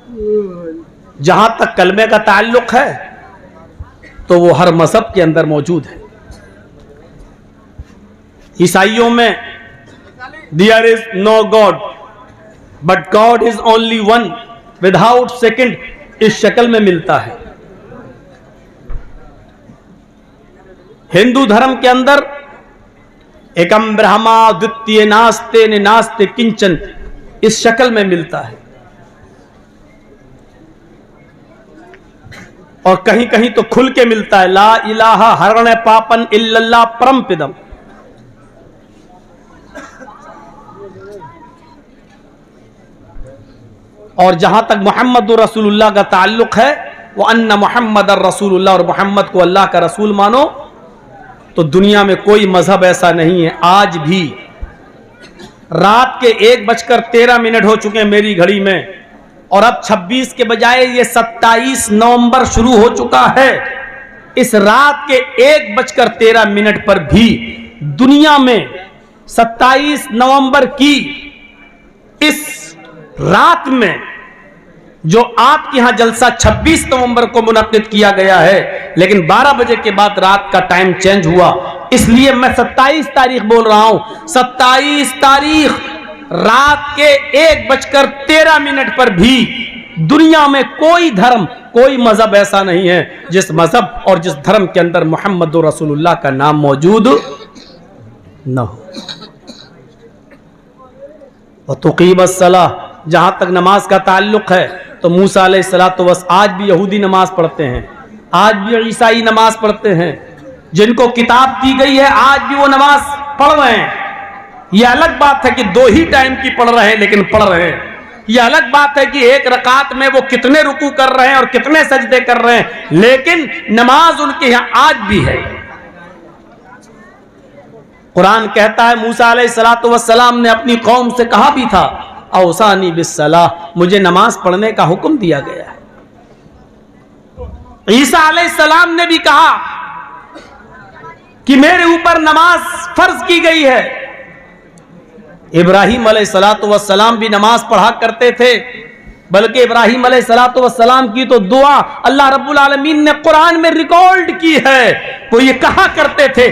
जहां तक कलमे का ताल्लुक है तो वो हर मजहब के अंदर मौजूद है। ईसाइयों में there is no god but god is only one without second, इस शक्ल में मिलता है। हिंदू धर्म के अंदर एकम ब्रह्मा द्वितीय नास्ते न नास्ते किंचन, इस शक्ल में मिलता है। और कहीं कहीं तो खुल के मिलता है, ला इलाहा हरण पापन इल्लल्लाह परम पिदम। और जहां तक मोहम्मद रसूलुल्लाह का ताल्लुक है, वो अन्ना मोहम्मद रसूलुल्लाह, और मोहम्मद को अल्लाह का रसूल मानो, तो दुनिया में कोई मजहब ऐसा नहीं है। आज भी रात के 1:13 हो चुके हैं मेरी घड़ी में, और अब 26 के बजाय ये 27 नवंबर शुरू हो चुका है। इस रात के 1:13 पर भी दुनिया में 27 नवंबर की इस रात में जो आपके यहां जलसा 26 नवंबर को मुनक्किद किया गया है, लेकिन 12 बजे के बाद रात का टाइम चेंज हुआ, इसलिए मैं 27 तारीख बोल रहा हूं। 27 तारीख रात के 1:13 पर भी दुनिया में कोई धर्म, कोई मजहब ऐसा नहीं है जिस मजहब और जिस धर्म के अंदर मोहम्मद रसूलुल्लाह का नाम मौजूद न हो। और तुकीमत सलाह, जहां तक नमाज का ताल्लुक है, तो मूसा अलैहिस्सलातु वस्सलाम आज भी यहूदी नमाज पढ़ते हैं, आज भी ईसाई नमाज पढ़ते हैं, जिनको किताब दी गई है आज भी वो नमाज पढ़ रहे हैं। ये अलग बात है कि 2 ही टाइम की पढ़ रहे हैं, लेकिन पढ़ रहे हैं। ये अलग बात है कि एक रकात में वो कितने रुकू कर रहे हैं और कितने सजदे कर रहे हैं, लेकिन नमाज उनके यहां आज भी है। कुरान कहता है मूसा अलैहिस्सलातु वस्सलाम ने अपनी कौम से कहा भी था, औसानी बिस्सलाह, मुझे नमाज पढ़ने का हुक्म दिया गया है। ईसा अलैहिस्सलाम ने भी कहा कि मेरे ऊपर नमाज फर्ज की गई है। इब्राहिम अलैहिस्सलातु वस्सलाम भी नमाज पढ़ा करते थे, बल्कि इब्राहिम अलैहिस्सलातु वस्सलाम की तो दुआ अल्लाह रब्बुल आलमीन ने कुरान में रिकॉर्ड की है। वो ये कहा करते थे,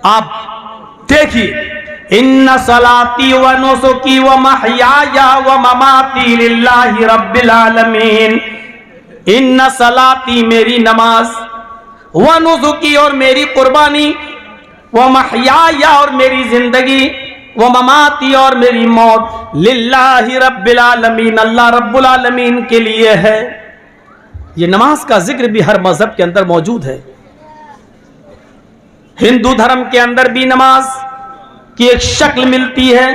आप देखिए, इन्ना सलाती व नुसुकी व महयाया व ममाती लिल्लाहि रब्बिल आलमीन। इन्ना सलाती, मेरी नमाज, व नुसुकी, और मेरी कुर्बानी, व महयाया, और मेरी जिंदगी, व ममाती, और मेरी मौत, लिल्लाहि रब्बिल आलमीन, अल्लाह रब्बुल आलमीन के लिए है। ये नमाज का जिक्र भी हर मजहब के अंदर मौजूद है। हिंदू धर्म के अंदर भी नमाज की एक शक्ल मिलती है।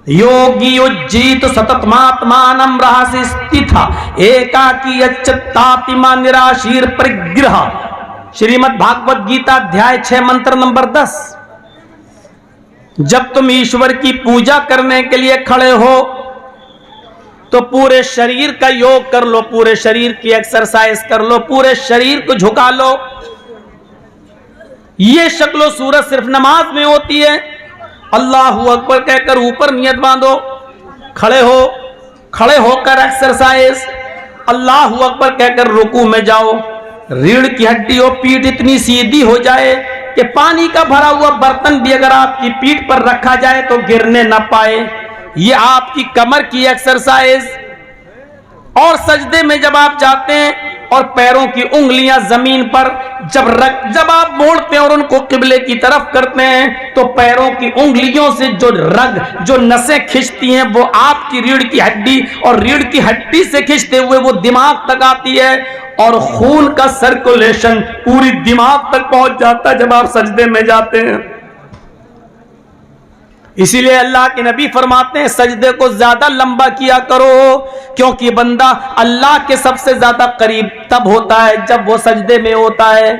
योगी उज्जीत सततमात्मानम रहस्य स्थिता एकाकी अच्युतातिमा निराशीर परिग्रह। श्रीमद् भागवत गीता अध्याय 6 मंत्र नंबर 10। जब तुम ईश्वर की पूजा करने के लिए खड़े हो तो पूरे शरीर का योग कर लो, पूरे शरीर की एक्सरसाइज कर लो, पूरे शरीर को झुका लो। ये शक्लो सूरत सिर्फ नमाज में होती है। अल्लाहू अकबर कहकर ऊपर नियत बांधो, खड़े हो, खड़े होकर एक्सरसाइज, अल्लाहू अकबर कहकर रुकू में जाओ। रीढ़ की हड्डी और पीठ इतनी सीधी हो जाए कि पानी का भरा हुआ बर्तन भी अगर आपकी पीठ पर रखा जाए तो गिरने ना पाए। ये आपकी कमर की एक्सरसाइज। और सजदे में जब आप जाते हैं और पैरों की उंगलियां जमीन पर जब आप मोड़ते हैं और उनको किबले की तरफ करते हैं, तो पैरों की उंगलियों से जो रग, जो नसें खिंचती हैं, वो आपकी रीढ़ की हड्डी, और रीढ़ की हड्डी से खिंचते हुए वो दिमाग तक आती है, और खून का सर्कुलेशन पूरी दिमाग तक पहुंच जाता है जब आप सजदे में जाते हैं। इसीलिए अल्लाह के नबी फरमाते हैं, सजदे को ज्यादा लंबा किया करो, क्योंकि बंदा अल्लाह के सबसे ज्यादा करीब तब होता है जब वो सजदे में होता है।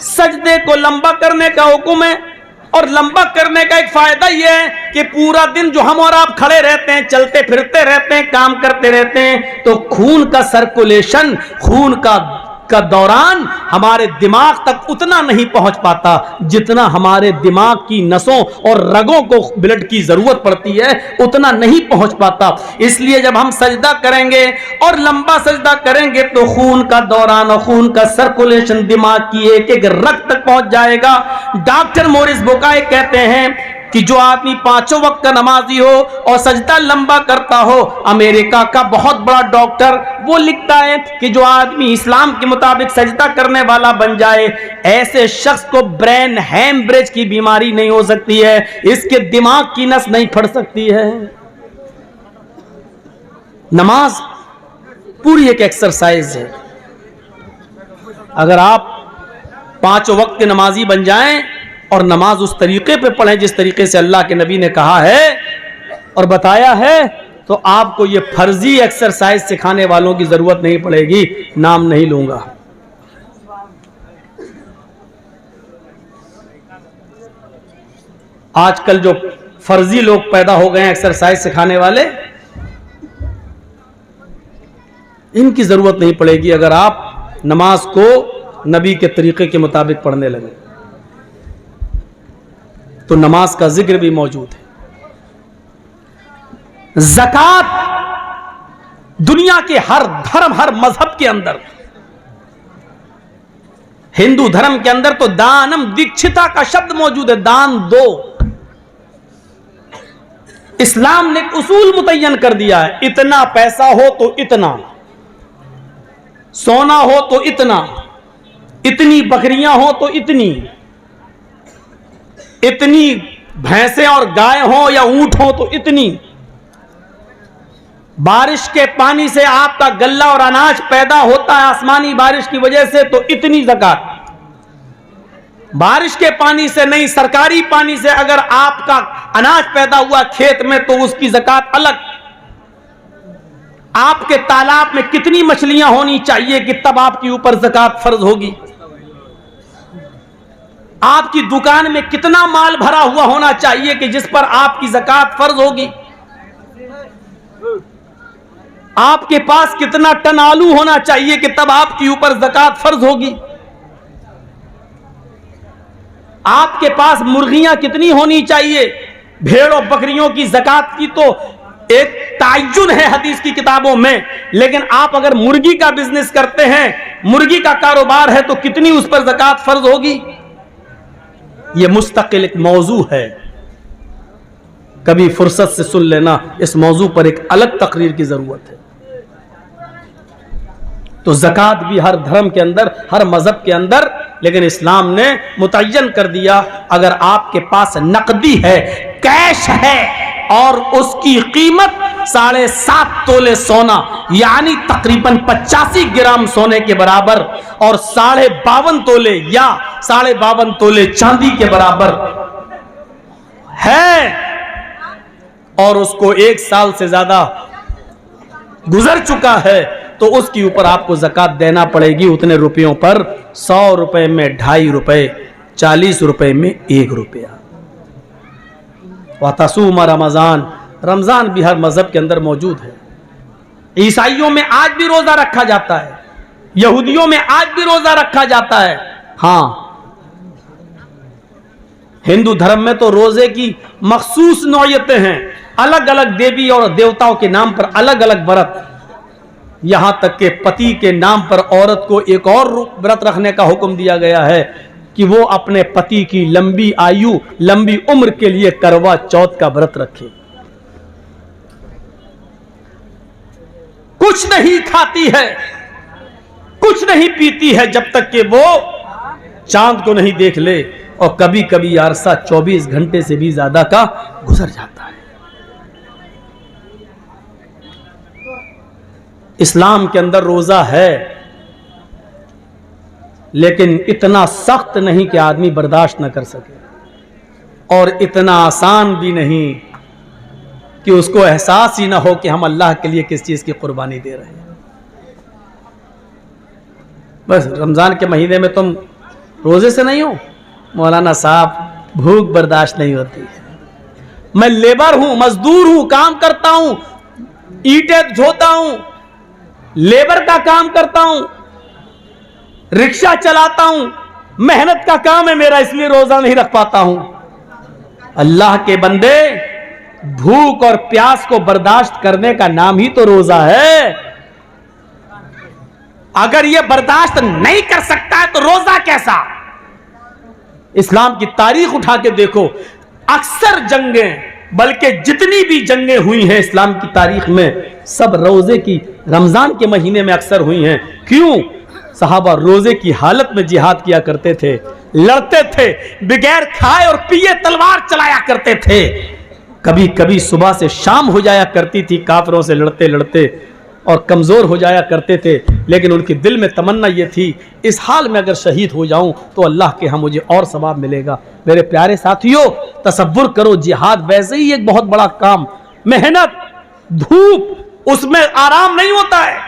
सजदे को लंबा करने का हुक्म है, और लंबा करने का एक फायदा यह है कि पूरा दिन जो हम और आप खड़े रहते हैं, चलते फिरते रहते हैं, काम करते रहते हैं, तो खून का सर्कुलेशन, खून का का दौरान हमारे दिमाग तक उतना नहीं पहुंच पाता जितना हमारे दिमाग की नसों और रगों को ब्लड की जरूरत पड़ती है, उतना नहीं पहुंच पाता। इसलिए जब हम सजदा करेंगे और लंबा सजदा करेंगे तो खून का दौरान और खून का सर्कुलेशन दिमाग की एक एक रग तक पहुंच जाएगा। डॉक्टर मोरिस बुकाय कहते हैं कि जो आदमी पांचों वक्त का नमाजी हो और सजदा लंबा करता हो, अमेरिका का बहुत बड़ा डॉक्टर, वो लिखता है कि जो आदमी इस्लाम के मुताबिक सजदा करने वाला बन जाए, ऐसे शख्स को ब्रेन हैमरेज की बीमारी नहीं हो सकती है, इसके दिमाग की नस नहीं फट सकती है। नमाज पूरी एक एक्सरसाइज है। अगर आप पांचों वक्त के नमाजी बन जाएं और नमाज उस तरीके पे पढ़ें जिस तरीके से अल्लाह के नबी ने कहा है और बताया है, तो आपको ये फर्जी एक्सरसाइज सिखाने वालों की जरूरत नहीं पड़ेगी। नाम नहीं लूंगा। आजकल जो फर्जी लोग पैदा हो गए हैं एक्सरसाइज सिखाने वाले, इनकी जरूरत नहीं पड़ेगी अगर आप नमाज को नबी के तरीके के मुताबिक पढ़ने लगे तो नमाज का जिक्र भी मौजूद है। ज़कात दुनिया के हर धर्म, हर मजहब के अंदर, हिंदू धर्म के अंदर तो दानम दीक्षिता का शब्द मौजूद है, दान दो। इस्लाम ने एक उसूल मुतय्यन कर दिया है, इतना पैसा हो तो इतना, सोना हो तो इतना, इतनी बकरियां हो तो इतनी, इतनी भैंसें और गाय हो या ऊंट हो तो इतनी, बारिश के पानी से आपका गल्ला और अनाज पैदा होता है आसमानी बारिश की वजह से तो इतनी ज़कात, बारिश के पानी से नहीं सरकारी पानी से अगर आपका अनाज पैदा हुआ खेत में तो उसकी ज़कात अलग। आपके तालाब में कितनी मछलियां होनी चाहिए कि तब आपके ऊपर ज़कात फर्ज होगी। आपकी दुकान में कितना माल भरा हुआ होना चाहिए कि जिस पर आपकी ज़कात फर्ज होगी। आपके पास कितना टन आलू होना चाहिए कि तब आपके ऊपर ज़कात फर्ज होगी। आपके पास मुर्गियां कितनी होनी चाहिए, भेड़ और बकरियों की ज़कात की तो एक तायुन है हदीस की किताबों में, लेकिन आप अगर मुर्गी का बिजनेस करते हैं, मुर्गी का कारोबार है तो कितनी उस पर ज़कात फर्ज होगी। यह मुस्तकिल एक मौजू है, कभी फुर्सत से सुन लेना, इस मौजू पर एक अलग तकरीर की जरूरत है। तो ज़कात भी हर धर्म के अंदर, हर मजहब के अंदर, लेकिन इस्लाम ने मुतय्यन कर दिया अगर आपके पास नकदी है, कैश है और उसकी कीमत 7.5 तोले सोना यानी तकरीबन 85 ग्राम सोने के बराबर और 52.5 तोले या 52.5 तोले चांदी के बराबर है और उसको 1 साल से ज्यादा गुजर चुका है तो उसके ऊपर आपको ज़कात देना पड़ेगी उतने रुपयों पर। 100 रुपए में 2.5 रुपए, 40 रुपए में 1 रुपया। वतसूम रमज़ान, रमज़ान भी हर मज़हब के अंदर मौजूद है। ईसाइयों में आज भी रोज़ा रखा जाता है, यहूदियों में आज भी रोज़ा रखा जाता है। हाँ, हिंदू धर्म में तो रोज़े की मखसूस नौयतें हैं, अलग अलग देवी और देवताओं के नाम पर अलग अलग व्रत, यहां तक के पति के नाम पर औरत को एक और व्रत रखने का हुक्म दिया गया है कि वो अपने पति की लंबी आयु, लंबी उम्र के लिए करवा चौथ का व्रत रखे। कुछ नहीं खाती है, कुछ नहीं पीती है जब तक कि वो चांद को नहीं देख ले, और कभी कभी अरसा 24 घंटे से भी ज्यादा का गुजर जाता है। इस्लाम के अंदर रोजा है, लेकिन इतना सख्त नहीं कि आदमी बर्दाश्त न कर सके, और इतना आसान भी नहीं कि उसको एहसास ही ना हो कि हम अल्लाह के लिए किस चीज की कुर्बानी दे रहे हैं। बस रमजान के महीने में तुम रोजे से नहीं हो, मौलाना साहब भूख बर्दाश्त नहीं होती, मैं लेबर हूं, मजदूर हूं, काम करता हूं, ईंटें धोता हूं, लेबर का काम करता हूं, रिक्शा चलाता हूं, मेहनत का काम है मेरा, इसलिए रोजा नहीं रख पाता हूं। अल्लाह के बंदे, भूख और प्यास को बर्दाश्त करने का नाम ही तो रोजा है। अगर यह बर्दाश्त नहीं कर सकता है तो रोजा कैसा? इस्लाम की तारीख उठा के देखो, अक्सर जंगें, बल्कि जितनी भी जंगें हुई हैं इस्लाम की तारीख में, सब रोजे की, रमजान के महीने में अक्सर हुई हैं। क्यों? सहाबा रोजे की हालत में जिहाद किया करते थे, लड़ते थे, बगैर खाए और पिए तलवार चलाया करते थे। कभी कभी सुबह से शाम हो जाया करती थी काफिरों से लड़ते लड़ते, और कमजोर हो जाया करते थे, लेकिन उनके दिल में तमन्ना यह थी, इस हाल में अगर शहीद हो जाऊं तो अल्लाह के यहाँ मुझे और सवाब मिलेगा। मेरे प्यारे साथियों, तसव्वुर करो, जिहाद वैसे ही एक बहुत बड़ा काम, मेहनत, धूप, उसमें आराम नहीं होता है,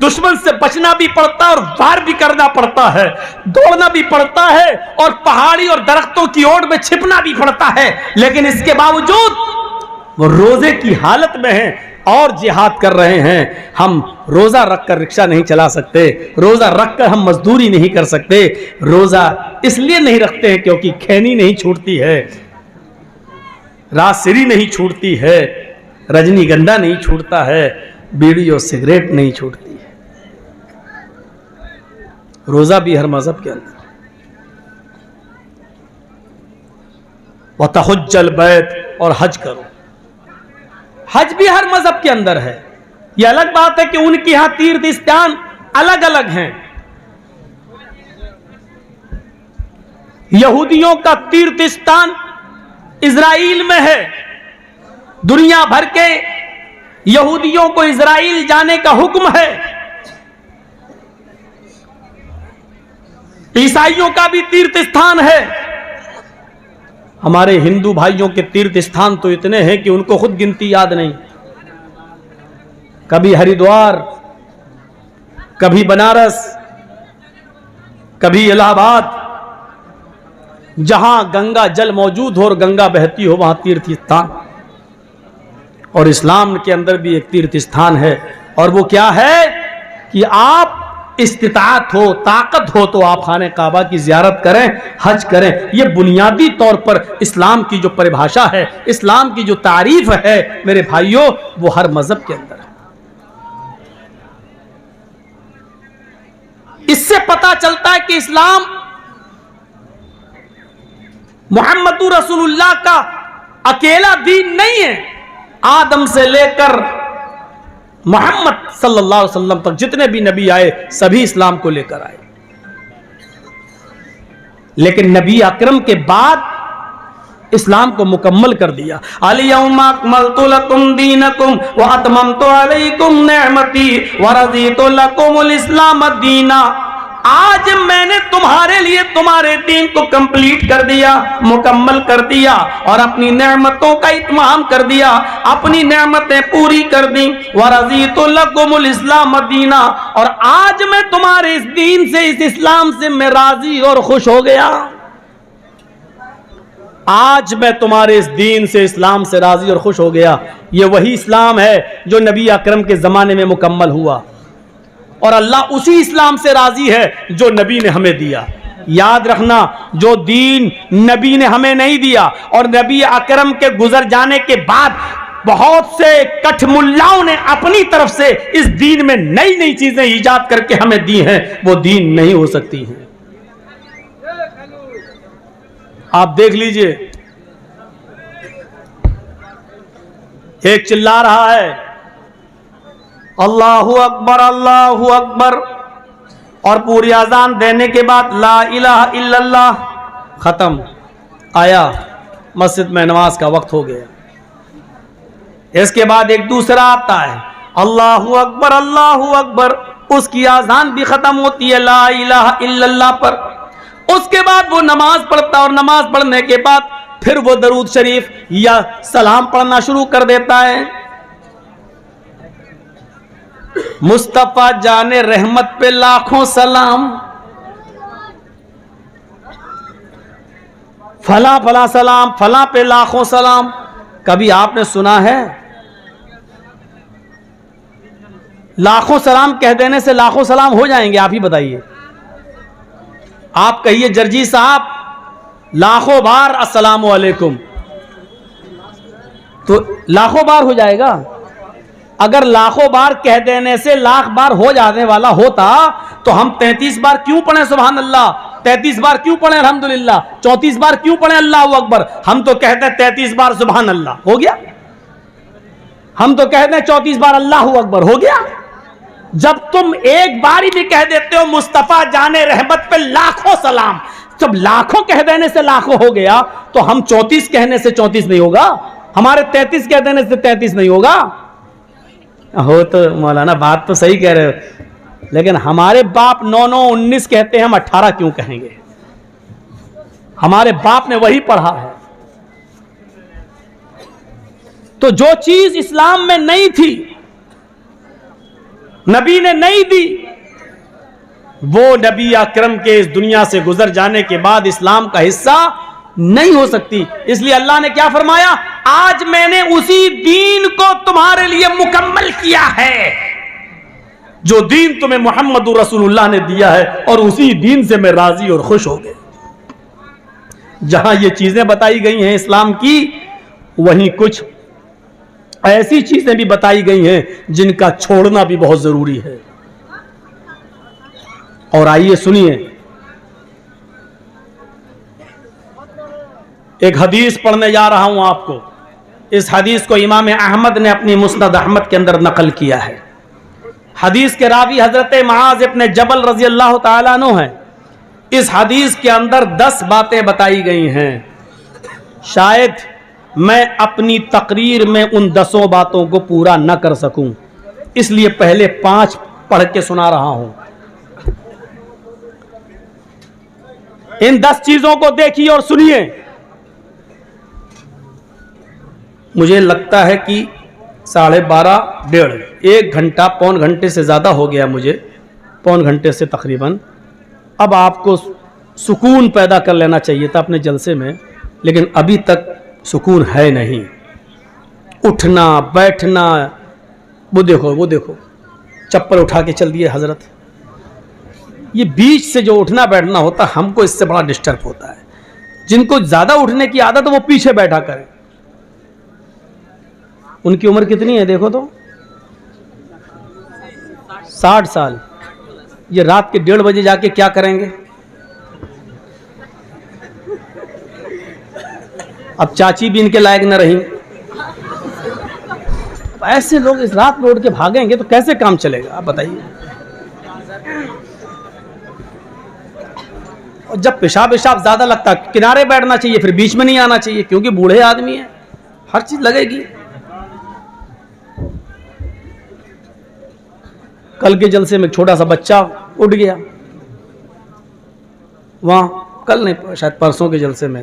दुश्मन से बचना भी पड़ता है और वार भी करना पड़ता है, दौड़ना भी पड़ता है और पहाड़ी और दरख्तों की ओट में छिपना भी पड़ता है। लेकिन इसके बावजूद वो रोजे की हालत में हैं और जिहाद कर रहे हैं। हम रोजा रखकर रिक्शा नहीं चला सकते, रोजा रखकर हम मजदूरी नहीं कर सकते। रोजा इसलिए नहीं रखते हैं क्योंकि खैनी नहीं छूटती है, राजसिरी नहीं छूटती है, रजनीगंधा नहीं छूटता है, बीड़ी और सिगरेट नहीं छूटती है। रोजा भी हर मजहब के अंदर। वतहुज्जल बैत, और हज करो, हज भी हर मजहब के अंदर है। यह अलग बात है कि उनके यहां तीर्थ स्थान अलग अलग हैं। यहूदियों का तीर्थ स्थान इजराइल में है, दुनिया भर के यहूदियों को इजराइल जाने का हुक्म है। ईसाइयों का भी तीर्थ स्थान है। हमारे हिंदू भाइयों के तीर्थ स्थान तो इतने हैं कि उनको खुद गिनती याद नहीं। कभी हरिद्वार, कभी बनारस, कभी इलाहाबाद, जहां गंगा जल मौजूद हो और गंगा बहती हो वहां तीर्थ स्थान। और इस्लाम के अंदर भी एक तीर्थ स्थान है, और वो क्या है कि आप इस्तिताअत हो, ताकत हो तो आप खाने काबा की ज़ियारत करें, हज करें। ये बुनियादी तौर पर इस्लाम की जो परिभाषा है, इस्लाम की जो तारीफ है मेरे भाइयों, वो हर मजहब के अंदर है। इससे पता चलता है कि इस्लाम मुहम्मदुर रसूलुल्लाह का अकेला दीन नहीं है। आदम से लेकर मोहम्मद सल्लल्लाहु अलैहि वसल्लम तक जितने भी नबी आए सभी इस्लाम को लेकर आए। लेकिन नबी अकरम के बाद इस्लाम को मुकम्मल कर दिया। अल-यौमा अकमलतु लकुम दीनकुम व अतममतु अलैकुम निअमती व रज़ीतु लकुमुल इस्लाम दीना। आज मैंने तुम्हारे लिए तुम्हारे दीन को कंप्लीट कर दिया, मुकम्मल कर दिया, और अपनी नेमतों का इत्माम कर दिया, अपनी नेमतें पूरी कर दी। वरज़ीतु लकुमुल इस्लाम दीना, और आज मैं तुम्हारे इस दीन से, इस इस्लाम से मैं राजी और खुश हो गया। आज मैं तुम्हारे इस दीन से, इस्लाम से राजी और खुश हो गया। ये वही इस्लाम है जो नबी अकरम के जमाने में मुकम्मल हुआ, और अल्लाह उसी इस्लाम से राजी है जो नबी ने हमें दिया। याद रखना, जो दीन नबी ने हमें नहीं दिया और नबी अकरम के गुजर जाने के बाद बहुत से कठमुल्लाओं ने अपनी तरफ से इस दीन में नई नई चीजें ईजाद करके हमें दी हैं, वो दीन नहीं हो सकती हैं। आप देख लीजिए, एक चिल्ला रहा है अल्लाहू अकबर अल्लाहू अकबर, और पूरी अजान देने के बाद ला इलाहा इल्लल्लाह, खत्म, आया मस्जिद में नमाज का वक्त हो गया। इसके बाद एक दूसरा आता है अल्लाहू अकबर अल्लाहू अकबर, उसकी अजान भी खत्म होती है ला इलाहा इल्लल्लाह पर। उसके बाद वो नमाज पढ़ता है, और नमाज पढ़ने के बाद फिर वो दरूद शरीफ या सलाम पढ़ना शुरू कर देता है। मुस्तफा जाने रहमत पे लाखों सलाम, फला फला सलाम, फला पे लाखों सलाम। कभी आपने सुना है लाखों सलाम कह देने से लाखों सलाम हो जाएंगे? आप ही बताइए। आप कहिए जर्जी साहब लाखों बार अस्सलाम वालेकुम, तो लाखों बार हो जाएगा। अगर लाखों बार कह देने से लाख बार हो जाने वाला होता तो हम 33 बार क्यों पढ़े सुभान अल्लाह, 33 बार क्यों पढ़े अल्हम्दुलिल्लाह, 34 बार क्यों पढ़े अल्लाहू अकबर। हम तो कहते हैं 33 बार सुभान अल्लाह, हो गया। हम तो कहते हैं 34 बार अल्लाहू अकबर, हो गया। जब तुम एक बार ही भी कह देते हो मुस्तफा जाने रहमत पे लाखों सलाम, जब लाखों कह देने से लाखों हो गया तो हम 34 कहने से 34 नहीं होगा, हमारे 33 कह देने से 33 नहीं होगा। हो तो मौलाना बात तो सही कह रहे हो, लेकिन हमारे बाप 9 9 19 कहते हैं, हम 18 क्यों कहेंगे। हमारे बाप ने वही पढ़ा है। तो जो चीज इस्लाम में नहीं थी, नबी ने नहीं दी, वो नबी अकरम के इस दुनिया से गुजर जाने के बाद इस्लाम का हिस्सा नहीं हो सकती। इसलिए अल्लाह ने क्या फरमाया, आज मैंने उसी दीन को तुम्हारे लिए मुकम्मल किया है जो दीन तुम्हें मोहम्मद रसूलुल्लाह ने दिया है, और उसी दीन से मैं राजी और खुश हो गया। जहां ये चीजें बताई गई हैं इस्लाम की, वहीं कुछ ऐसी चीजें भी बताई गई हैं जिनका छोड़ना भी बहुत जरूरी है। और आइए सुनिए, एक हदीस पढ़ने जा रहा हूं आपको। इस हदीस को इमाम अहमद ने अपनी मुस्नद अहमद के अंदर नकल किया है। हदीस के रावी हजरत मुआज इब्न जबल रजी अल्लाह ताला अन्हु हैं। इस हदीस के अंदर 10 बातें बताई गई हैं। शायद मैं अपनी तकरीर में उन 10 बातों को पूरा न कर सकूं, इसलिए पहले 5 पढ़ के सुना रहा हूं। इन 10 चीजों को देखिए और सुनिए। मुझे लगता है कि 12:30 1:30 1 घंटा पौन घंटे से ज़्यादा हो गया, मुझे पौन घंटे से तकरीबन। अब आपको सुकून पैदा कर लेना चाहिए था अपने जलसे में, लेकिन अभी तक सुकून है नहीं। उठना बैठना, वो देखो चप्पल उठा के चल दिए हजरत। ये बीच से जो उठना बैठना होता है, हमको इससे बड़ा डिस्टर्ब होता है। जिनको ज़्यादा उठने की आदत है वो पीछे बैठा करें। उनकी उम्र कितनी है देखो तो, 60 साल। ये रात के 1:30 बजे जाके क्या करेंगे। अब चाची भी इनके लायक न रही। ऐसे लोग इस रात में उठ के भागेंगे तो कैसे काम चलेगा, आप बताइए। और जब पेशाब ज्यादा लगता है, किनारे बैठना चाहिए, फिर बीच में नहीं आना चाहिए, क्योंकि बूढ़े आदमी हैं, हर चीज लगेगी। कल के जलसे में छोटा सा बच्चा उठ गया, वहां कल नहीं शायद परसों के जलसे में,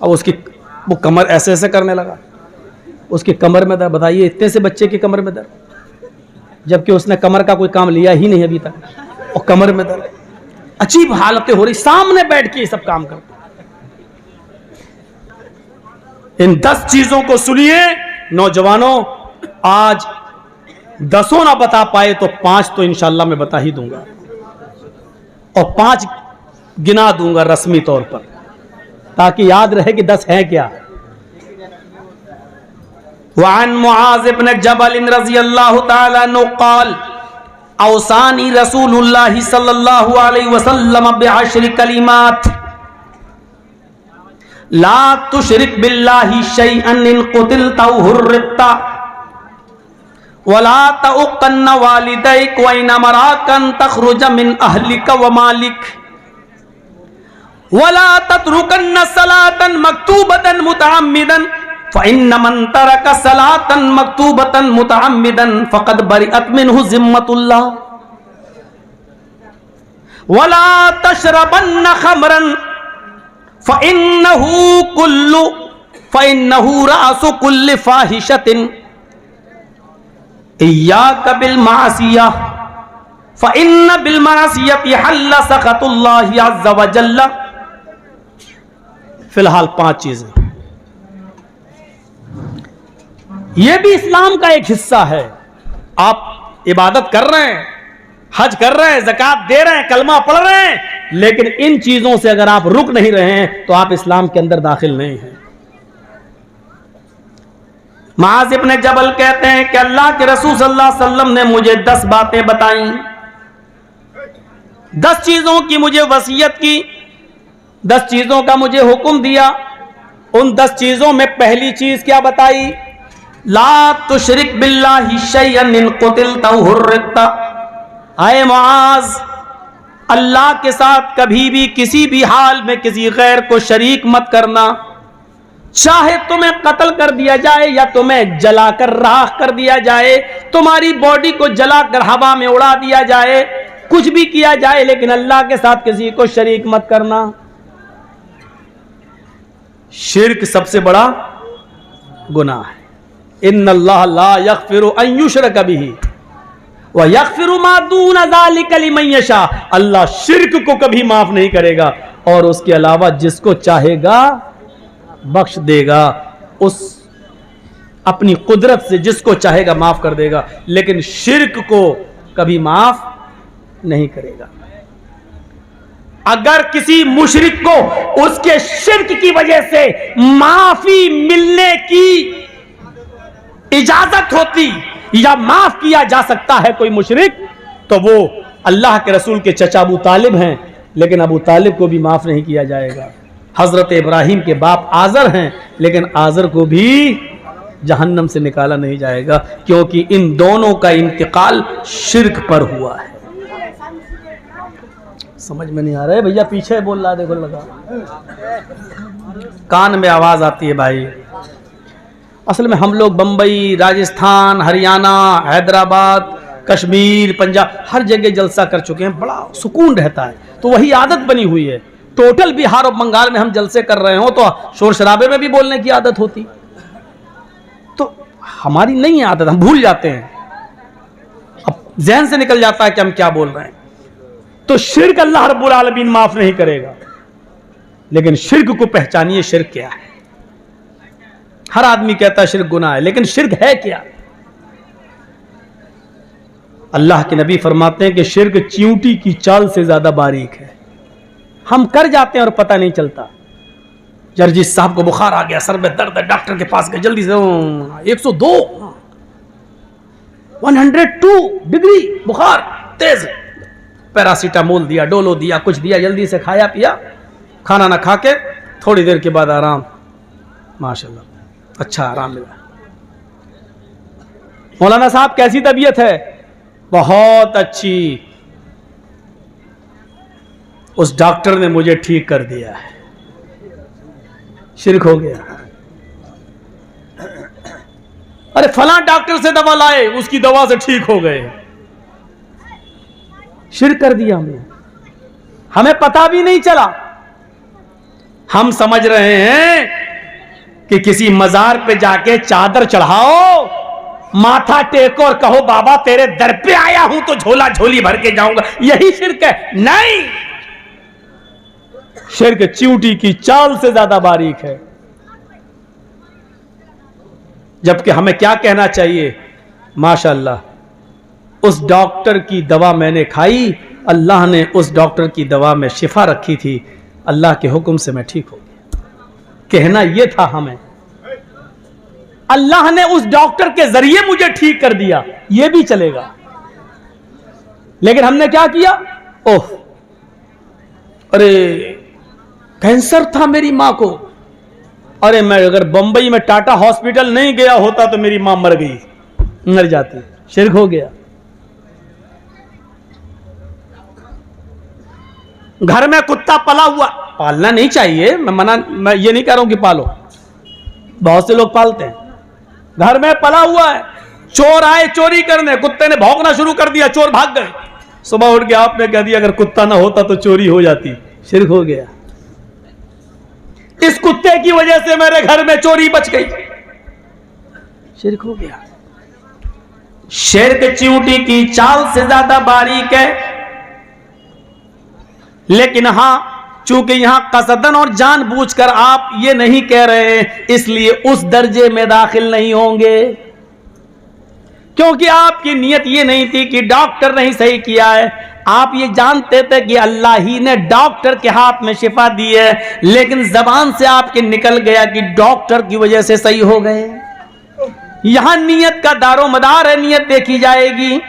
अब उसकी वो कमर ऐसे ऐसे करने लगा, उसकी कमर में दर्द। बताइए, इतने से बच्चे की कमर में दर्द, जबकि उसने कमर का कोई काम लिया ही नहीं अभी तक, और कमर में दर्द। अजीब हालतें हो रही, सामने बैठ के ये सब काम करते। इन 10 चीजों को सुनिए नौजवानों। आज 10 ना बता पाए तो 5 तो इंशाल्लाह मैं बता ही दूंगा, और 5 गिना दूंगा रस्मी तौर पर, ताकि याद रहे कि 10 है क्या। वअन मुआज़ इब्न जबल रज़ियल्लाहु तआला अन्हु क़ाल औसानी रसूलुल्लाह सल्लल्लाहु अलैहि वसल्लम बिअश्रि कलिमात ला तुशरिक बिल्लाहि शैअन इन क़ुतिलता हुर्रिता वला तउक़न्न वालिदैक व इन अमराकन तख़रुज मिन अहलिक व मालिक वला ततरुकन्न सलातन मक्तूबतन मुतअम्मिदन फ़इन्न मन तरक सलातन मक्तूबतन मुतअम्मिदन फ़क़द बरिअत मिन्हु ज़िम्मतुल्लाह वला तशरबन्न ख़मरन फ़इन्नहु रासु कुल्लि फ़ाहिशतिन इय्याक बिल मासिया फ़इन्न बिल मासियति हल्ल सख़तुल्लाहि अज़्ज़ व जल्ल। फिलहाल 5 चीजें, यह भी इस्लाम का एक हिस्सा है। आप इबादत कर रहे हैं, हज कर रहे हैं, ज़कात दे रहे हैं, कलमा पढ़ रहे हैं, लेकिन इन चीजों से अगर आप रुक नहीं रहे हैं तो आप इस्लाम के अंदर दाखिल नहीं हैं। मुआज़ इब्न जबल कहते हैं कि अल्लाह के रसूल सल्लल्लाहु अलैहि वसल्लम ने मुझे 10 बातें बताई, 10 चीजों की मुझे वसीयत की, 10 चीजों का मुझे हुक्म दिया। उन 10 चीजों में पहली चीज क्या बताई? ला तुशरिक बिल्लाहि शैअन इन कुतिलता हुर्रिकता। आए मुआज़, अल्लाह के साथ कभी भी किसी भी हाल में किसी गैर को शरीक मत करना। चाहे तुम्हें कत्ल कर दिया जाए या तुम्हें जलाकर राख कर दिया जाए, तुम्हारी बॉडी को जलाकर हवा में उड़ा दिया जाए, कुछ भी किया जाए, लेकिन अल्लाह के साथ किसी को शरीक मत करना। शिर्क सबसे बड़ा गुनाह है। इन्नल्लाह ला यग़फ़िरु अन युशरक बिही व यग़फ़िरु मा दून ज़ालिका लिमन यशा। अल्लाह शिर्क को कभी माफ नहीं करेगा और उसके अलावा जिसको चाहेगा बख्श देगा। उस अपनी कुदरत से जिसको चाहेगा माफ कर देगा, लेकिन शिर्क को कभी माफ नहीं करेगा। अगर किसी मुशरिक को उसके शिर्क की वजह से माफी मिलने की इजाजत होती या माफ किया जा सकता है कोई मुशरिक, तो वो अल्लाह के रसूल के चचा अबू तालिब हैं, लेकिन अबू तालिब को भी माफ नहीं किया जाएगा। हजरत इब्राहिम के बाप आजर हैं, लेकिन आजर को भी जहन्नम से निकाला नहीं जाएगा, क्योंकि इन दोनों का इंतकाल शिर्क पर हुआ है। समझ में नहीं आ रहा है भैया? पीछे बोल रहा, देखो लगा कान में आवाज आती है भाई। असल में हम लोग बंबई, राजस्थान, हरियाणा, हैदराबाद, कश्मीर, पंजाब हर जगह जलसा कर चुके हैं, बड़ा सुकून रहता है, तो वही आदत बनी हुई है। टोटल बिहार और बंगाल में हम जलसे कर रहे हो तो शोर शराबे में भी बोलने की आदत होती, तो हमारी नहीं आदत, हम भूल जाते हैं, अब जहन से निकल जाता है कि हम क्या बोल रहे हैं। तो शिर्क अल्लाह रब्बुल आलमीन माफ नहीं करेगा, लेकिन शिर्क को पहचानिए, शिर्क क्या है। हर आदमी कहता है शिर्क गुनाह है, लेकिन शिर्क है क्या? अल्लाह के नबी फरमाते हैं कि शिर्क चींटी की चाल से ज्यादा बारीक है। हम कर जाते हैं और पता नहीं चलता। जर्जिस साहब को बुखार आ गया, सर में दर्द है, डॉक्टर के पास गए, जल्दी से 102 102 डिग्री बुखार तेज, पैरासीटामोल दिया, डोलो दिया, कुछ दिया, जल्दी से खाया पिया, खाना ना खा के थोड़ी देर के बाद आराम, माशाल्लाह अच्छा आराम मिला। मौलाना साहब कैसी तबीयत है? बहुत अच्छी, उस डॉक्टर ने मुझे ठीक कर दिया है। शिर्क हो गया। अरे फलां डॉक्टर से दवा लाए, उसकी दवा से ठीक हो गए। शिर्क कर दिया हमने, हमें पता भी नहीं चला। हम समझ रहे हैं कि किसी मजार पे जाके चादर चढ़ाओ, माथा टेको और कहो बाबा तेरे दर पे आया हूं तो झोला झोली भर के जाऊंगा, यही शिर्क है। नहीं, शिर्क चींटी की चाल से ज्यादा बारीक है। जबकि हमें क्या कहना चाहिए? माशाअल्लाह, उस डॉक्टर की दवा मैंने खाई, अल्लाह ने उस डॉक्टर की दवा में शिफा रखी थी, अल्लाह के हुक्म से मैं ठीक हो गया। कहना यह था हमें, अल्लाह ने उस डॉक्टर के जरिए मुझे ठीक कर दिया, यह भी चलेगा। लेकिन हमने क्या किया? ओह अरे कैंसर था मेरी मां को, अरे मैं अगर बंबई में टाटा हॉस्पिटल नहीं गया होता तो मेरी मां मर गई, मर जाती। शिर्क हो गया। घर में कुत्ता पला हुआ, पालना नहीं चाहिए, मैं ये नहीं कह रहा हूं कि पालो, बहुत से लोग पालते हैं। घर में पला हुआ है, चोर आए चोरी करने, कुत्ते ने भौंकना शुरू कर दिया, चोर भाग गए। सुबह उठ के आपने कह दिया अगर कुत्ता ना होता तो चोरी हो जाती। शिर्क हो गया। इस कुत्ते की वजह से मेरे घर में चोरी बच गई। शिर्क हो गया। शिर्क चींटी की चाल से ज्यादा बारीक है, लेकिन हां चूंकि यहां कसदन और जानबूझकर आप ये नहीं कह रहे हैं, इसलिए उस दर्जे में दाखिल नहीं होंगे, क्योंकि आपकी नीयत ये नहीं थी कि डॉक्टर नहीं सही किया है, आप ये जानते थे कि अल्लाह ही ने डॉक्टर के हाथ में शिफा दी है, लेकिन जबान से आपके निकल गया कि डॉक्टर की वजह से सही हो गए। यहां नियत का दारो मदार है, नियत देखी जाएगी।